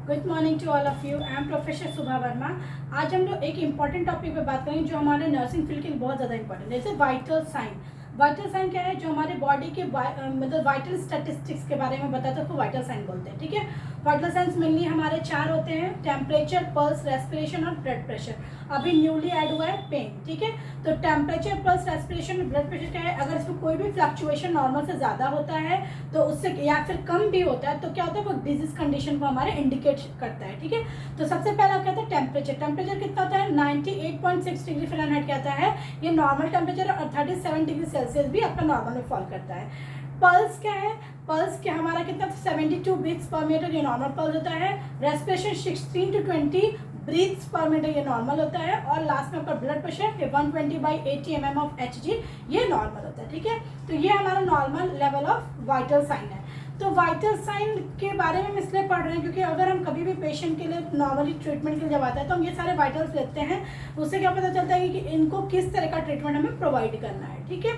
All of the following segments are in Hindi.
Good morning to all of you. I am professor Subha Verma. आज हम लोग एक इंपॉर्टेंट टॉपिक पे बात करेंगे जो हमारे नर्सिंग फील्ड के लिए बहुत ज़्यादा इंपॉर्टेंट है, जैसे वाइटल साइन। वाइटल साइन क्या है? जो हमारे बॉडी के मतलब वाइटल स्टैटिस्टिक्स के बारे में बताता है, उसको वाइटल साइन बोलते हैं। ठीक है, वाइटल साइंस मेनली हमारे 4 होते हैं: टेम्परेचर, पल्स, रेस्पिरेशन और ब्लड प्रेशर। अभी न्यूली ऐड हुआ है पेन। ठीक है, तो temperature, pulse, respiration, blood pressure क्या है? अगर इसमें कोई भी फ्लक्चुएशन नॉर्मल से ज़्यादा होता है तो उससे, या फिर कम भी होता है, तो क्या होता है? वो डिजीज कंडीशन को हमारे इंडिकेट करता है। ठीक है, तो सबसे पहला क्या था? टेम्परेचर। टेम्परेचर कितना होता है? 98.6 डिग्री फ़ारेनहाइट क्या होता है? ये नॉर्मल टेम्परेचर, और 37 डिग्री सेल्सियस भी आपका नॉर्मल में फॉल करता है। पल्स क्या है? पल्स क्या हमारा कितना? 72 बीट्स पर मिनट, ये नॉर्मल पल्स होता है। Respiration 16 to 20 breaths per minute, ये नॉर्मल होता है। और लास्ट में आपका blood pressure 120/80 mm of Hg, ये नॉर्मल होता है। ठीक है, तो ये हमारा normal level of vital sign है। तो वाइटल साइन के बारे में हम इसलिए पढ़ रहे हैं क्योंकि अगर हम कभी भी पेशेंट के लिए नॉर्मली ट्रीटमेंट के लिए जब आता है तो हम ये सारे वाइटल्स लेते हैं, उससे क्या पता चलता है कि इनको किस तरह का ट्रीटमेंट हमें प्रोवाइड करना है। ठीक है,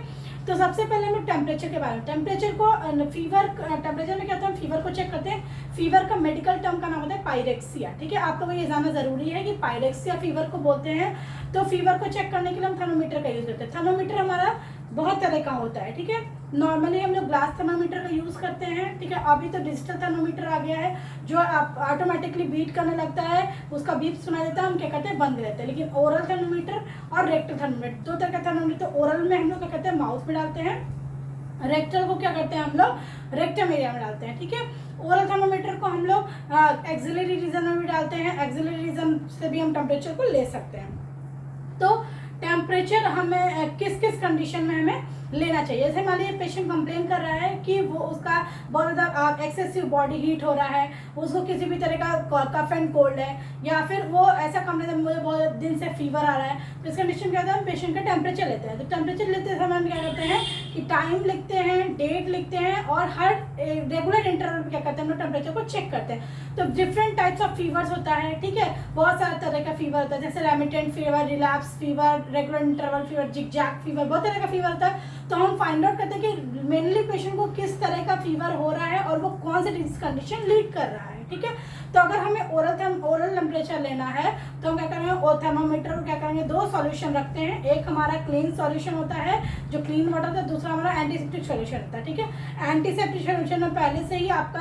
तो सबसे पहले हम लोग टेम्परेचर के बारे में, टेम्परेचर को फीवर, टेम्परेचर में क्या होता है? हम फीवर को चेक करते हैं। फीवर का मेडिकल टर्म का नाम होता है पायरेक्सिया। ठीक है, आप लोगों को ये जानना जरूरी है कि पायरेक्सिया फीवर को बोलते हैं। तो फीवर को चेक करने के लिए हम थर्मोमीटर का यूज करते हैं। थर्मोमीटर हमारा बहुत तरह का होता है। ठीक है, नॉर्मली हम लोग ग्लास थर्मोमीटर का यूज करते हैं। ठीक है, अभी तो डिजिटल थर्मोमीटर आ गया है जो ऑटोमेटिकली बीट करने लगता है, उसका बीप सुना देता है, हम क्या करते हैं? बंद रहते हैं। लेकिन ओरल थर्मोमीटर और रेक्टल थर्मोमीटर, दो तरह का थर्मोमीटर। तो ओरल में हम लोग क्या करते हैं? माउथ में डालते हैं। रेक्टल को क्या करते हैं? हम लोग रेक्टम एरिया में डालते हैं। ठीक है, ओरल थर्मोमीटर को हम लोग एक्सिलरी रीजन में भी डालते हैं। एक्सिलरी रीजन से भी हम टेम्परेचर को ले सकते हैं। तो टेम्परेचर हमें किस किस कंडीशन में हमें लेना चाहिए? जैसे मान लीजिए पेशेंट कंप्लेन कर रहा है कि वो उसका बहुत ज़्यादा एक्सेसिव बॉडी हीट हो रहा है, उसको किसी भी तरह का कफ एंड कोल्ड है, या फिर वो ऐसा कंप्लेन है मुझे बहुत दिन से फीवर आ रहा है, तो इस कंडीशन क्या होता है? हम पेशेंट का टेम्परेचर लेते हैं। तो टेम्परेचर लेते समय हम क्या करते हैं कि टाइम लिखते हैं, डेट लिखते हैं, और हर रेगुलर इंटरवल पर क्या करते हैं? हम लोग टेम्परेचर को चेक करते हैं। तो डिफरेंट टाइप्स ऑफ फीवर्स होता है। ठीक है, बहुत सारे तरह का फीवर होता है, जैसे remittent fever, relapse fever, regular interval fever, zigzag fever, बहुत तरह का फीवर होता है। तो हम फाइंड आउट करते हैं कि मेनली पेशेंट को किस तरह का फीवर हो रहा है और वो कौन से डिजीज कंडीशन लीड कर रहा है। ठीक है, तो अगर हमें ओरल टेम्परेचर लेना है तो हम क्या करेंगे? और थर्मामीटर को क्या करेंगे? 2 सॉल्यूशन रखते हैं। एक हमारा क्लीन सॉल्यूशन होता है जो क्लीन वाटर होता है, दूसरा हमारा एंटीसेप्टिक सॉल्यूशन होता है। ठीक है, एंटीसेप्टिक सॉल्यूशन में पहले से ही आपका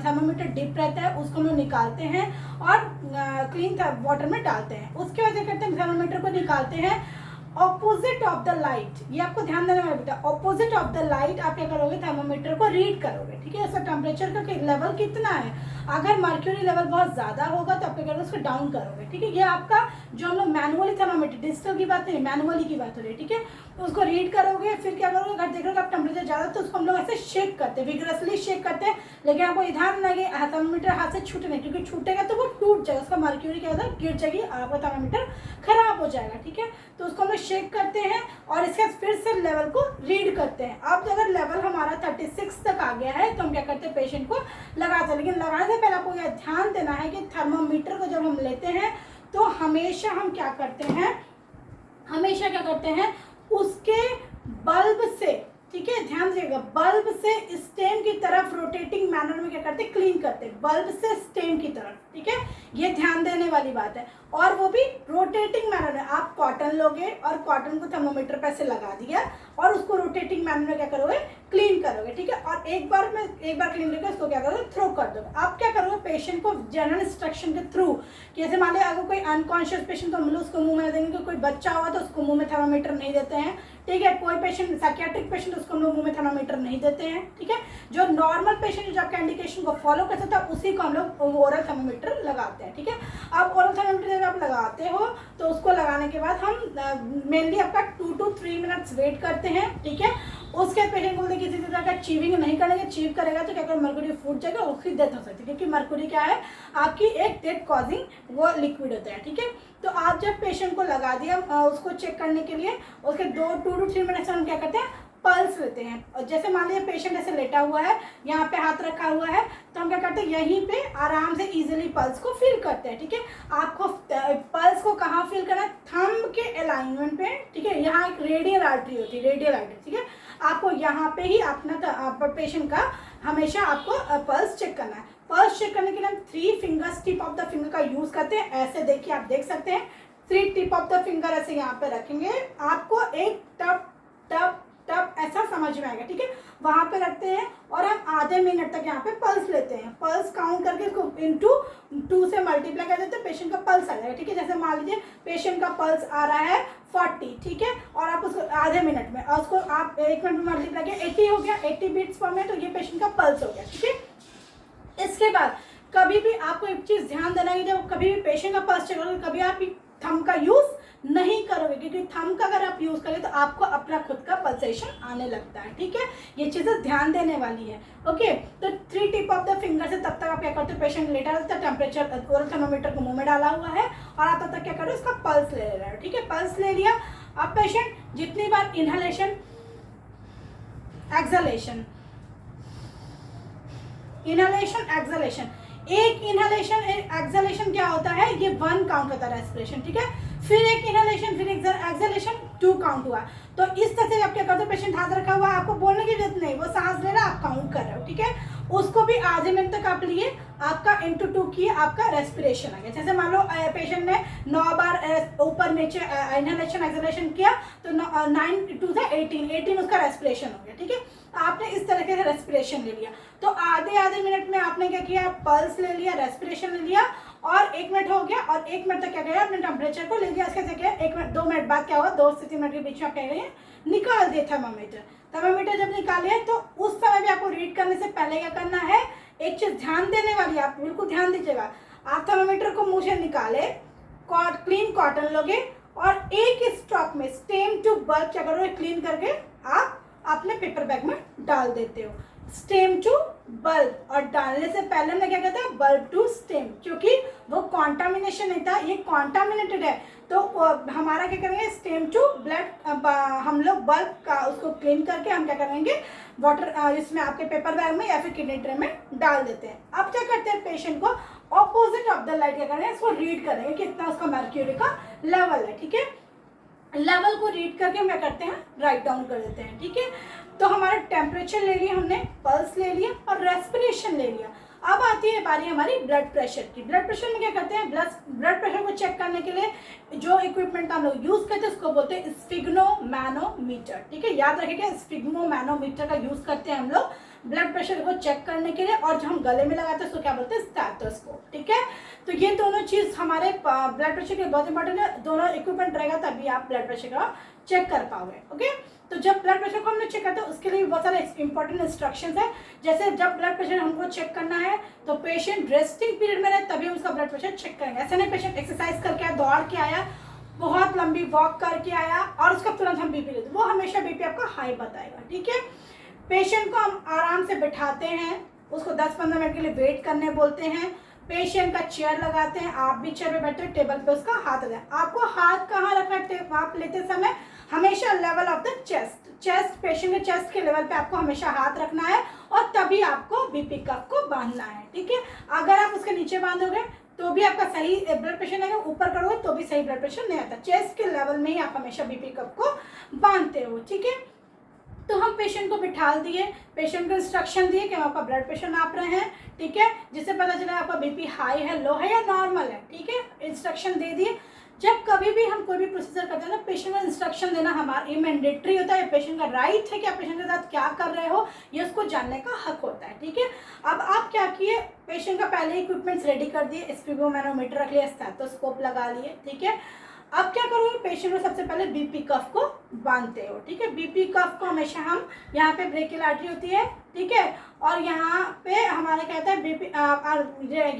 थर्मामीटर डिप रहता है, उसको हम लोग निकालते हैं और क्लीन वाटर में डालते हैं। उसके बाद क्या करते हैं? थर्मामीटर को निकालते हैं ऑपोजिट ऑफ द लाइट। ये आपको ध्यान देने वाला बेटा, ऑपोजिट ऑफ द लाइट आप क्या करोगे? थर्मोमीटर को रीड करोगे। ठीक है, उसका टेम्परेचर का लेवल कितना है? अगर मर्क्यूरी लेवल बहुत ज्यादा होगा तो आप क्या करोगे? उसको डाउन करोगे। ठीक है, ये आपका जो हम लोग मैनुअली थर्मोमीटर, डिजिटल की बात नहीं, मैनुअली की बात हो रही है। ठीक है, तो उसको रीड करोगे, फिर क्या करोगे? अगर देख रहे हो आप टेम्परेचर ज्यादा, तो उसको हम लोग ऐसे शेक करते हैं, विग्रसली शेक करते हैं। लेकिन आपको ध्यान लगे थर्मोमीटर हाथ से छूटे नहीं, क्योंकि छूटेगा तो वो टूट जाएगा, उसका मर्क्यूरी क्या होता है? गिर जाएगी, आपका थर्मोमीटर खराब हो जाएगा। ठीक है, तो उसको हम लोग शेक करते हैं और इसके बाद फिर से लेवल को रीड करते हैं। अब अगर लेवल हमारा 36 तक आ गया है तो हम क्या करते हैं? पेशेंट को लगाते हैं। लेकिन लगाने से पहले आपको यह ध्यान देना है कि थर्मोमीटर को जब हम लेते हैं तो हमेशा हम क्या करते हैं? हमेशा क्या करते हैं? उसके बल्ब से, ठीक है, ध्यान दीजिएगा, बल्ब से स्टेम की तरफ रोटेटिंग मैनर में क्या करते हैं? क्लीन करते हैं, बल्ब से स्टेम की तरफ। ठीक है, ये ध्यान देने वाली बात है, और वो भी रोटेटिंग मैनर में। आप कॉटन लोगे और कॉटन को थर्मोमीटर पे से लगा दिया और उसको रोटेटिंग मैनर में क्या करोगे? क्लीन करोगे। ठीक है, और एक बार क्लीन करके उसको क्या करोगे? थ्रो कर दोगे। आप क्या करोगे? पेशेंट को जनरल इंस्ट्रक्शन के थ्रू, जैसे मान लिया अगर कोई अनकॉन्शियस पेशेंट तो हम लोग उसको मुंह में देंगे, कोई बच्चा हुआ तो उसको मुंह में थर्मोमीटर नहीं देते हैं। ठीक है, कोई पेशेंट साइकियाट्रिक पेशेंट उसको हम लोग मुंह में थर्मोमीटर नहीं देते हैं। ठीक है, जो नॉर्मल पेशेंट जो आपका इंडिकेशन को फॉलो कर सकता है उसी को हम लोग ओरल थर्मोमीटर लगाते हैं। ठीक है, अब ओरल थर्मोमीटर जब आप लगाते हो तो उसको लगाने के बाद हम मेनली आपका 2 to 3 मिनट्स वेट करते हैं। ठीक है, उसके पेशेंट को किसी तरह का चीविंग नहीं करेंगे, चीव करेगा तो क्या करेगा? मर्क्यूरी फूट जाएगा, उसकी डेथ हो सकती है, क्योंकि मर्क्यूरी क्या है? आपकी एक डेथ कॉजिंग वो लिक्विड होता है। ठीक है, तो आप जब पेशेंट को लगा दिया उसको चेक करने के लिए, उसके 2 to 3 मिनट्स हम क्या करते हैं? पल्स लेते हैं। और जैसे मान लीजिए पेशेंट ऐसे लेटा हुआ है, यहाँ पे हाथ रखा हुआ है, तो हम क्या करते हैं? यहीं पे आराम से इजीली पल्स को फील करते हैं। ठीक है, आपको पल्स को कहाँ फील करना है? थंब के अलाइनमेंट पे। ठीक है, यहाँ एक रेडियल आर्टरी होती है, रेडियल आर्टरी। ठीक है, आपको यहाँ पे ही अपना पेशेंट का हमेशा आपको पल्स चेक करना है। पल्स चेक करने के लिए हम 3 finger first tip of the finger का यूज करते हैं। ऐसे देखिए, आप देख सकते हैं 3 टिप ऑफ द फिंगर ऐसे यहाँ पे रखेंगे, आपको एक टप टप टप ऐसा समझ में आएगा, ठीक है। वहां पे रखते हैं और हम आधे मिनट तक यहाँ पे पल्स लेते हैं। पल्स काउंट करके इसको इंटू 2 से मल्टीप्लाई कर देते हैं, पेशेंट का पल्स आ जाएगा, ठीक है। जैसे मान लीजिए पेशेंट का पल्स आ रहा है 40, ठीक है, और आप उसको आधे मिनट में, और उसको आप 1 मिनट में मल्टीप्लाई किया 80 हो गया, 80 बीट्स पर मिनट, तो ये पेशेंट का पल्स हो गया, ठीक है। इसके बाद कभी भी आपको एक चीज ध्यान देना है, जब कभी भी पेशेंट का पल्स चेक करोगे कभी आप थंब का यूज नहीं करोगे, क्योंकि थंब का अगर आप यूज करें तो आपको अपना खुद का पल्सेशन आने लगता है, ठीक है। ये चीजें ध्यान देने वाली है, ओके। तो 3 टिप ऑफ द फिंगर से तब तक आप क्या करते हो, पेशेंट लेटा रहता है, टेम्परेचर ओरल थर्मोमीटर को मुंह में डाला हुआ है और आप तब तक क्या कर रहे हो, उसका पल्स ले रहे हो, ठीक है। पल्स ले लिया, अब पेशेंट जितनी बार इनहेलेशन एक्सहेलेशन, इनहेलेशन एक्सहेलेशन, एक इनहेलेशन एक्सहेलेशन क्या होता है, ये 1 काउंट होता है रेस्पिरेशन, ठीक है। फिर एक इनहेलेशन फिर एक्सहेलेशन 2 काउंट हुआ। तो इस तरह से आप क्या करते हो, पेशेंट हाथ रखा हुआ, आपको बोलने की जरूरत नहीं, वो सांस ले रहा है, आप काउंट कर रहे हो, ठीक है। उसको भी आधे मिनट तक आप लिए, आपका इंटू 2 किए, आपका रेस्पिरेशन आ गया। जैसे मान लो पेशेंट ने 9 बार ऊपर नीचे इनहेलेशन एक्सहेलेशन किया, तो 9 2 से 18 उसका रेस्पिरेशन हो गया, ठीक है। आपने इस तरीके से रेस्पिरेशन ले लिया, तो आधे मिनट में आपने क्या किया, पल्स ले लिया, रेस्पिरेशन ले लिया, और 1 मिनट हो गया, और 1 मिनट तक क्या किया, अपने टेम्परेचर को ले लिया। इसके क्या 1 मिनट 2 मिनट बाद क्या हुआ, 2 से 3 मिनट के बीच में आप कह रहे हैं निकाल दिए थर्मामीटर जब निकाले, तो उस समय भी आपको रीड करने से पहले क्या करना है, एक चीज ध्यान देने वाली है, आप बिल्कुल ध्यान दीजिएगा। आप थर्मामीटर को मुंह से निकाले, क्लीन कॉटन लोगे और एक स्ट्रोक में स्टेम टू बल्ब क्या करोगे, क्लीन करके आप अपने पेपर बैग में डाल देते हो। स्टेम टू बल्ब, और डालने से पहले मैं क्या कहता है, बल्ब टू स्टेम, क्योंकि वो कॉन्टामिनेशन नहीं था, ये कॉन्टामिनेटेड है, तो हमारा क्या करेंगे, स्टेम टू ब्लड, हम लोग बल्ब का उसको क्लीन करके हम क्या करेंगे, वाटर इसमें आपके पेपर बैग में या फिर किडनी ट्रे में डाल देते हैं। अब क्या करते हैं, पेशेंट को ऑपोजिट ऑफ द लाइट क्या करेंगे, इसको रीड करेंगे कितना उसका मर्क्यूरी का लेवल है, ठीक है। लेवल को रीड करके हम क्या करते हैं, राइट डाउन कर देते हैं, ठीक है। तो हमारा टेम्परेचर ले लिया हमने, पल्स ले लिया और रेस्पिरेशन ले लिया। अब आती है बारी हमारी ब्लड प्रेशर की। ब्लड प्रेशर में क्या करते हैं, ब्लड प्रेशर को चेक करने के लिए जो इक्विपमेंट का हम लोग यूज करते हैं उसको बोलते हैं स्फिग्नोमैनोमीटर, ठीक है। याद रखिएगा, स्फिग्नोमैनोमीटर का यूज करते हैं हम लोग ब्लड प्रेशर को चेक करने के लिए, और जो हम गले में लगाते हैं उसको क्या बोलते हैं, स्टेथोस्कोप, ठीक है। तो ये दोनों चीज हमारे ब्लड प्रेशर के बहुत इंपॉर्टेंट है, दोनों इक्विपमेंट रहेगा तभी आप ब्लड प्रेशर का चेक कर पाओगे, ओके। तो जब ब्लड प्रेशर को हमने चेक करते हैं उसके लिए बहुत सारे इंपॉर्टेंट इंस्ट्रक्शंस है। जैसे जब ब्लड प्रेशर हमको चेक करना है तो पेशेंट रेस्टिंग पीरियड में रहे तभी हम उसका ब्लड प्रेशर चेक करेंगे। ऐसे नहीं पेशेंट एक्सरसाइज करके आया, दौड़ के आया, बहुत लंबी वॉक करके आया और उसका तुरंत हम बीपी लेते, वो हमेशा बीपी आपका हाई बताएगा, ठीक है। पेशेंट को हम आराम से बिठाते हैं, उसको 10-15 मिनट के लिए वेट करने बोलते हैं। पेशेंट का चेयर लगाते हैं, आप भी चेयर पे बैठे हो, टेबल पे उसका हाथ रखना है। आपको हाथ कहाँ रखना है, आप लेते समय हमेशा level of the chest, patient के चेस्ट के लेवल पे आपको हमेशा हाथ रखना है, और तभी आपको बीपी कप को बांधना है, ठीक है। अगर आप उसके नीचे बांधोगे तो भी आपका सही ब्लड प्रेशर नहीं आएगा, ऊपर करोगे तो भी सही ब्लड प्रेशर नहीं आता। चेस्ट के लेवल में ही आप हमेशा बीपी कप को बांधते हो, ठीक है। तो हम पेशेंट को बिठा दिए, पेशेंट को इंस्ट्रक्शन दिए कि हम आपका ब्लड प्रेशर नाप रहे हैं, ठीक है, जिससे पता चला आपका बीपी हाई है, लो है या नॉर्मल है, ठीक है। इंस्ट्रक्शन दे दिए। जब कभी भी हम कोई भी प्रोसीजर करते हैं ना, पेशेंट को इंस्ट्रक्शन देना हमारा ये मैंडेटरी होता है, पेशेंट का राइट है कि आप पेशेंट के साथ क्या कर रहे हो, ये उसको जानने का हक होता है, ठीक है। अब आप क्या किए, पेशेंट का पहले इक्विपमेंट्स रेडी कर दिए, स्फिग्नोमैनोमीटर रख लिया, स्टेथोस्कोप लगा लिए, ठीक है। अब क्या करोगे, पेशेंट को सबसे पहले बीपी कफ को बांधते हो, ठीक है। बीपी कफ को हमेशा हम यहाँ पे ब्रेकियल आर्टरी होती है, ठीक है, और यहाँ पे हमारा कहता है बीपी,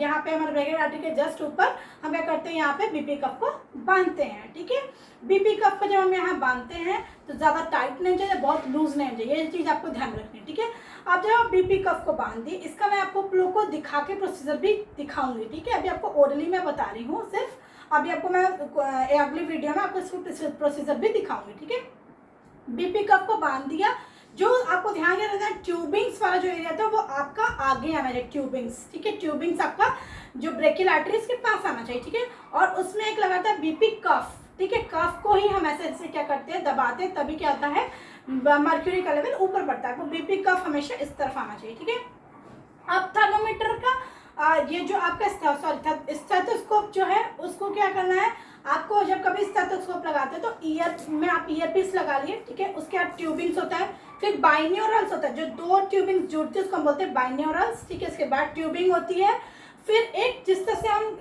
यहाँ पे हमारे ब्रेकियल आर्टरी के जस्ट ऊपर हम क्या करते हैं, यहाँ पे बीपी कफ को बांधते हैं, ठीक है। बीपी कफ को जब हम यहाँ बांधते हैं तो ज़्यादा टाइट नहीं चाहिए, बहुत लूज नहीं चाहिए, ये चीज़ आपको ध्यान रखनी है, ठीक है। अब जब आप बीपी कफ को बांध दी, इसका मैं आपको लोग को दिखा के प्रोसीजर भी दिखाऊंगी, ठीक है। अभी आपको ओरली में बता रही हूँ सिर्फ, अभी आपको मैं अगली वीडियो में आपको इसको प्रोसीजर भी दिखाऊंगी, ठीक है। बीपी कफ को बांध दिया, जो आपको ध्यान रखना है, ट्यूबिंग्स वाला जो एरिया था वो आपका आगे आना चाहिए, ट्यूबिंग्स, ठीक है। ट्यूबिंग्स आपका जो ब्रेकियल आर्टरी इसके पास आना चाहिए, ठीक है। और उसमें एक लगाता है बीपी कफ, ठीक है। कफ को ही हम ऐसे ऐसे क्या करते हैं, दबाते हैं, तभी क्या होता है, मर्क्यूरी का लेवल ऊपर बढ़ता है। वो बीपी कफ हमेशा इस तरफ आना चाहिए, ठीक है। अब थर्मोमीटर का ये जो आपका स्टेथोस्कोप जो है उसको क्या करना है, आपको जब कभी स्टेथोस्कोप लगाते हैं तो ईयर में आप ईयरपीस लगा लिए, ठीक है। उसके बाद ट्यूबिंग्स होता है, फिर बाइन्यूरल्स होता है, जो दो ट्यूबिंग्स जुड़ती है उसको हम बोलते हैं बाइन्यूरल्स, ठीक है। इसके बाद ट्यूबिंग होती है, फिर एक जिस तरह से हम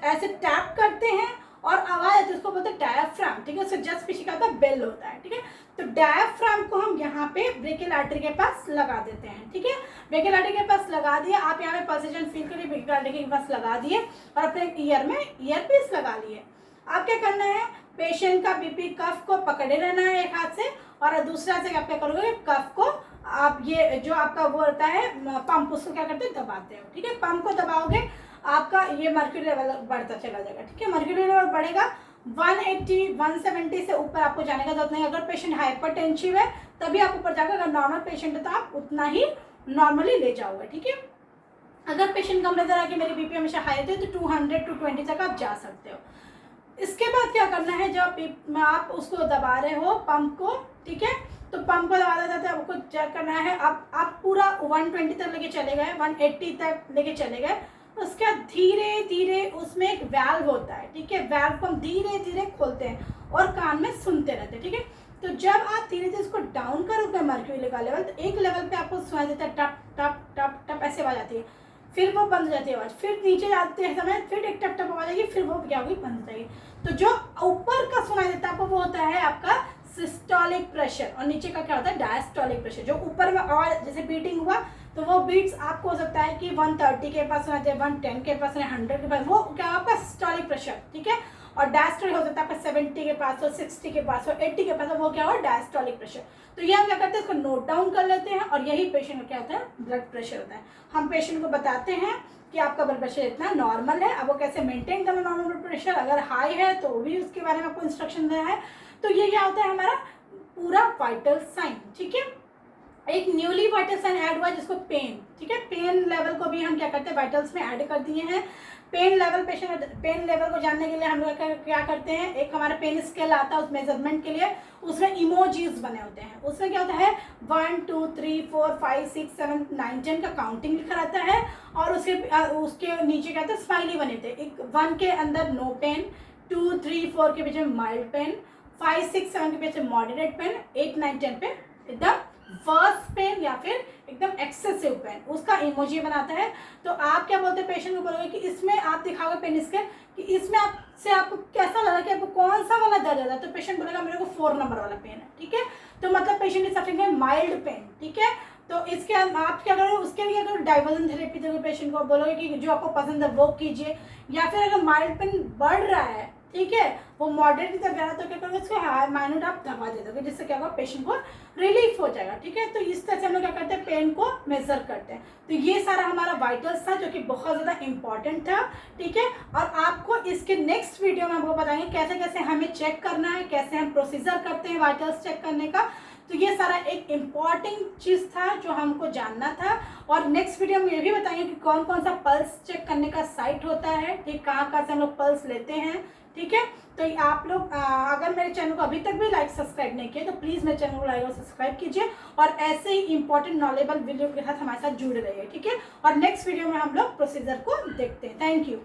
ऐसे टैप करते हैं और आवाज आती है उसको बोलते हैं डायाफ्राम, ठीक है। उससे जस्ट पीछे का होता है बेल होता है, ठीक है। तो डायाफ्राम को हम यहाँ पे ब्रेकियल आर्टरी के पास लगा देते हैं, ठीक है। ब्रेकियल आर्टरी के पास लगा दिए, आप यहाँ पे पल्सेशन फील करिए, ब्रेकियल आर्टरी के पास लगा दिए और अपने ईयर में ईयरपीस लगा लिए। अब क्या करना है, पेशेंट का बीपी कफ को पकड़े रहना है एक हाथ से, और दूसरा से आप क्या करोगे, कफ को आप ये जो आपका वो होता है पंप, उसको क्या करते हैं, दबाते हो, ठीक है। पंप को दबाओगे, आपका ये मर्क्यूरी लेवल बढ़ता चला जाएगा, ठीक है। मर्क्यूरी लेवल बढ़ेगा 180 170 से ऊपर आपको जाने का जरूरत नहीं। अगर पेशेंट हाइपरटेंसिव है तभी आप ऊपर जाओगे, अगर नॉर्मल पेशेंट है तो आप उतना ही नॉर्मली ले जाओगे, ठीक है। अगर पेशेंट का नजर आ कि मेरी बीपी हमेशा हाई रहती है तो 200 to 20 तक आप जा सकते हो। इसके बाद क्या करना है, जब आप उसको दबा रहे हो पंप को, ठीक है, तो पंप को दबाते जाते आपको चेक करना है, आप पूरा 120 तक लेके चले गए, 180 तक लेके चले गए। उसके बाद धीरे धीरे उसमें एक वैल्व होता है, ठीक है। वैल्व को हम धीरे धीरे खोलते हैं और कान में सुनते रहते हैं, ठीक है। तो जब आप धीरे धीरे इसको डाउन करोगे मर्क्यूरी का लेवल, तो एक लेवल पे आपको सुनाई देता है टप टप टप टप ऐसे आवाज आती है, फिर वो बंद हो जाती है आवाज, फिर नीचे जाते हैं समय फिर एक टप टप आवाज आएगी, फिर वो क्या होगी, बंद हो जाएगी। तो जो ऊपर का सुनाई देता है आपको वो होता है आपका सिस्टोलिक प्रेशर, और नीचे का क्या होता है, डायस्टोलिक प्रेशर। जो ऊपर में आवाज जैसे बीटिंग हुआ तो वो बीट्स आपको हो सकता है कि 130 के पास सुनाते हैं, 110 के पास, 100 के पास, वो क्या आपका सिस्टोलिक प्रेशर, ठीक है। और डायस्टोलिक हो सकता है आपका 70 के पास हो, 60 के पास हो, 80 के पास हो, वो क्या हो, डायस्टोलिक प्रेशर। तो ये हम क्या करते हैं, इसको नोट डाउन कर लेते हैं, और यही पेशेंट का क्या होता है, ब्लड प्रेशर होता है। हम पेशेंट को बताते हैं कि आपका ब्लड प्रेशर इतना नॉर्मल है, अब वो कैसे मेंटेन करना नॉर्मल ब्लड प्रेशर, अगर हाई है तो भी उसके बारे में आपको इंस्ट्रक्शन देना है। तो ये क्या होता है हमारा पूरा वाइटल साइन, ठीक है। एक न्यूली वाइटल साइन ऐड हुआ जिसको पेन, ठीक है। पेन लेवल को भी हम क्या करते हैं, वाइटल्स में ऐड कर दिए हैं। Pain level patient pain level को जानने के लिए हम लोग क्या करते हैं, एक हमारा पेन स्केल आता है उस मेजरमेंट के लिए, उसमें इमोजीज बने होते हैं। उसमें क्या होता है 1 2 3 4 5 6 7 9 10 का काउंटिंग लिखा रहता है, और उसके नीचे क्या होता है, स्माइली बने होते हैं। एक 1 के अंदर नो पेन, 2 3 4 के पीछे माइल्ड पेन, 5 6 7 के पीछे मॉडरेट पेन, 8 9 10 पे एकदम वर्स्ट पेन या फिर एकदम एक्सेसिव पेन, उसका इमोजी बनाता है। तो आप क्या बोलते हैं, पेशेंट को बोलोगे कि इसमें आप दिखाओगे पेन स्केल कि इसमें आपको कैसा लगा कि आपको कौन सा वाला दर्द है, तो पेशेंट बोलेगा मेरे को 4 नंबर वाला पेन है, ठीक है। तो मतलब पेशेंट इज सफरिंग है माइल्ड पेन, ठीक है। तो इसके आप क्या करोगे, उसके लिए अगर डाइवर्जन थेरेपी दोगे पेशेंट को, बोलोगे कि जो आपको पसंद है वो कीजिए, या फिर अगर माइल्ड पेन बढ़ रहा है, ठीक है, वो मॉडरेट की तरफ जा रहा है, तो क्या करोगे, इसको हाई माइनूट आप दबा दे दोगे, जिससे क्या होगा, पेशेंट को रिलीफ हो जाएगा, ठीक है। तो इस तरह से हम लोग क्या करते हैं, पेन को मेजर करते हैं। तो ये सारा हमारा वाइटल्स था जो कि बहुत ज़्यादा इंपॉर्टेंट था, ठीक है। और आपको इसके नेक्स्ट वीडियो में हमको बताएंगे कैसे कैसे हमें चेक करना है, कैसे हम प्रोसीजर करते हैं वाइटल्स चेक करने का। तो ये सारा एक इम्पॉर्टेंट चीज़ था जो हमको जानना था। और नेक्स्ट वीडियो में ये भी बताएंगे कि कौन कौन सा पल्स चेक करने का साइट होता है, ठीक, कहाँ कहाँ से हम लोग पल्स लेते हैं, ठीक है। तो आप लोग अगर मेरे चैनल को अभी तक भी लाइक सब्सक्राइब नहीं किए तो प्लीज़ मेरे चैनल को लाइक और सब्सक्राइब कीजिए, और ऐसे ही इंपॉर्टेंट नॉलेबल वीडियो के साथ हमारे साथ जुड़े रहिए, ठीक है। और नेक्स्ट वीडियो में हम लोग प्रोसीजर को देखते हैं। Thank you.